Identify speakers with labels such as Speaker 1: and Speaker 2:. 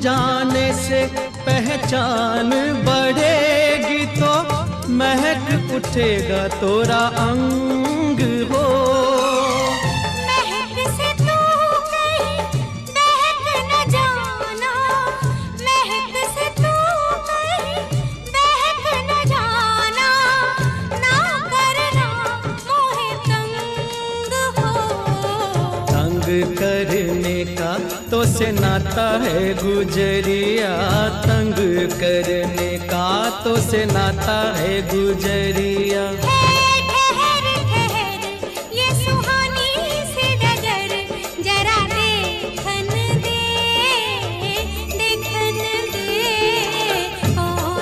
Speaker 1: जाने से पहचान बढ़ेगी, तो महक उठेगा तोरा अंग हो।
Speaker 2: महक से तू कहीं बहक न जाना, महक से तू कहीं बहक न जाना, ना करना मोहे तंग हो।
Speaker 1: तंग करने का तो से नाता है गुजरिया, तंग करने का तो से नाता है गुजरिया।